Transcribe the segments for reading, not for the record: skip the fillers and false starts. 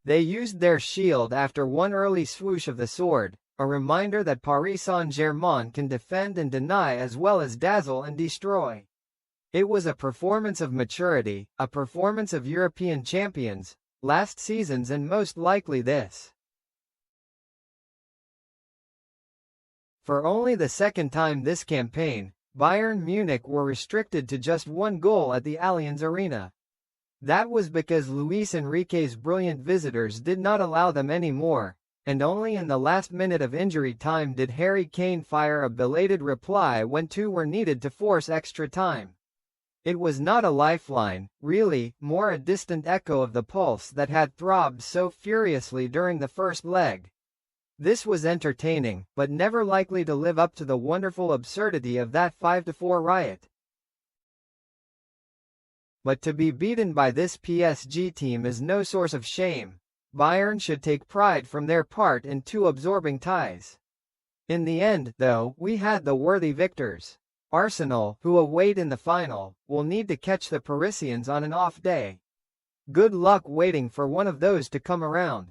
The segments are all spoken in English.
They used their shield after one early swoosh of the sword, a reminder that Paris Saint-Germain can defend and deny as well as dazzle and destroy. It was a performance of maturity, a performance of European champions, last season's and most likely this. For only the second time this campaign, Bayern Munich were restricted to just one goal at the Allianz Arena. That was because Luis Enrique's brilliant visitors did not allow them any more, and only in the last minute of injury time did Harry Kane fire a belated reply when two were needed to force extra time. It was not a lifeline, really, more a distant echo of the pulse that had throbbed so furiously during the first leg. This was entertaining, but never likely to live up to the wonderful absurdity of that 5-4 riot. But to be beaten by this PSG team is no source of shame. Bayern should take pride from their part in two absorbing ties. In the end, though, we had the worthy victors. Arsenal, who await in the final, will need to catch the Parisians on an off day. Good luck waiting for one of those to come around.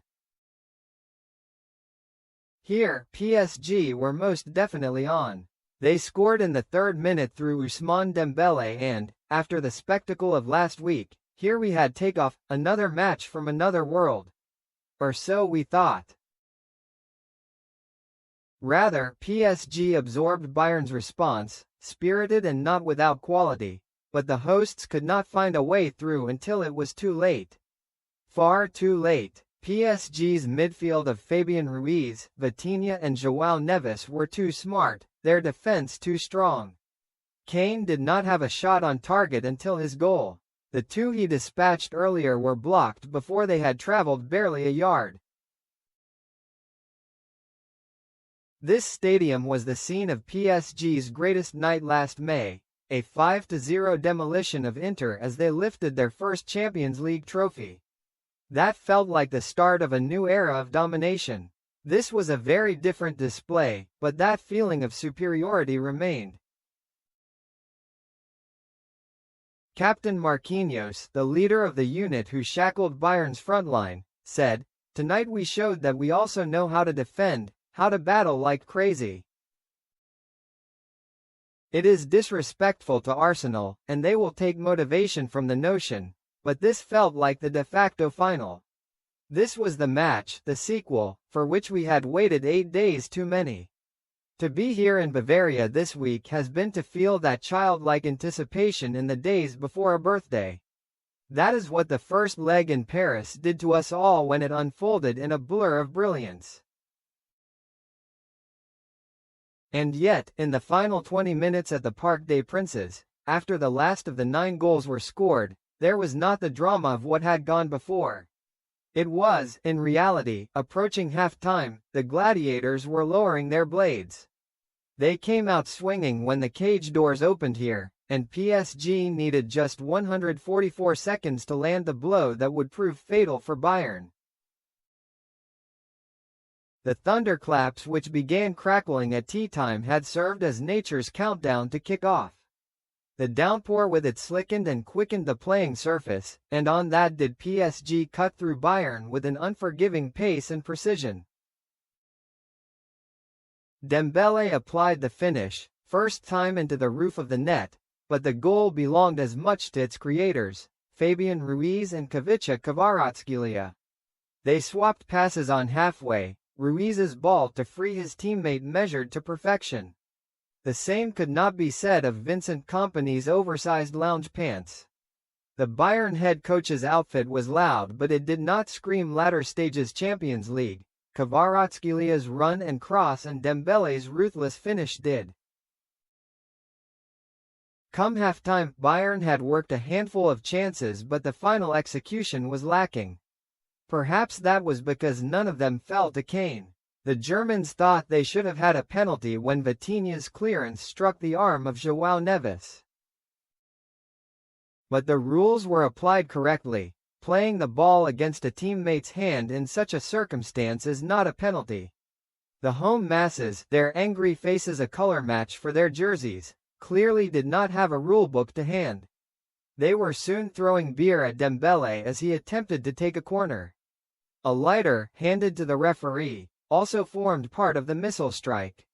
Here, PSG were most definitely on. They scored in the third minute through Ousmane Dembélé and, after the spectacle of last week, here we had takeoff, another match from another world. Or so we thought. Rather, PSG absorbed Bayern's response, spirited and not without quality, but the hosts could not find a way through until it was too late. Far too late. PSG's midfield of Fabian Ruiz, Vitinha and João Neves were too smart, their defense too strong. Kane did not have a shot on target until his goal. The two he dispatched earlier were blocked before they had traveled barely a yard. This stadium was the scene of PSG's greatest night last May, a 5-0 demolition of Inter as they lifted their first Champions League trophy. That felt like the start of a new era of domination. This was a very different display, but that feeling of superiority remained. Captain Marquinhos, the leader of the unit who shackled Bayern's frontline, said, "Tonight we showed that we also know how to defend, how to battle like crazy. It is disrespectful to Arsenal, and they will take motivation from the notion, but this felt like the de facto final. This was the match, the sequel, for which we had waited 8 days too many. To be here in Bavaria this week has been to feel that childlike anticipation in the days before a birthday. That is what the first leg in Paris did to us all when it unfolded in a blur of brilliance. And yet, in the final 20 minutes at the Parc des Princes, after the last of the 9 goals were scored, there was not the drama of what had gone before. It was, in reality, approaching half-time, the gladiators were lowering their blades. They came out swinging when the cage doors opened here, and PSG needed just 144 seconds to land the blow that would prove fatal for Bayern. The thunderclaps which began crackling at tea time had served as nature's countdown to kick off. The downpour with it slickened and quickened the playing surface, and on that did PSG cut through Bayern with an unforgiving pace and precision. Dembélé applied the finish, first time into the roof of the net, but the goal belonged as much to its creators, Fabian Ruiz and Ivica Kvaratskhelia. They swapped passes on halfway, Ruiz's ball to free his teammate measured to perfection. The same could not be said of Vincent Kompany's oversized lounge pants. The Bayern head coach's outfit was loud, but it did not scream latter stages Champions League. Kvaratskelia's run and cross and Dembele's ruthless finish did. Come halftime, Bayern had worked a handful of chances, but the final execution was lacking. Perhaps that was because none of them fell to Kane. The Germans thought they should have had a penalty when Vitinha's clearance struck the arm of João Neves. But the rules were applied correctly. Playing the ball against a teammate's hand in such a circumstance is not a penalty. The home masses, their angry faces a color match for their jerseys, clearly did not have a rulebook to hand. They were soon throwing beer at Dembélé as he attempted to take a corner. A lighter, handed to the referee, also formed part of the missile strike.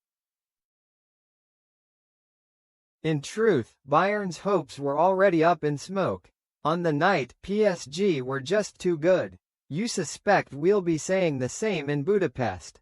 In truth, Bayern's hopes were already up in smoke. On the night, PSG were just too good. You suspect we'll be saying the same in Budapest.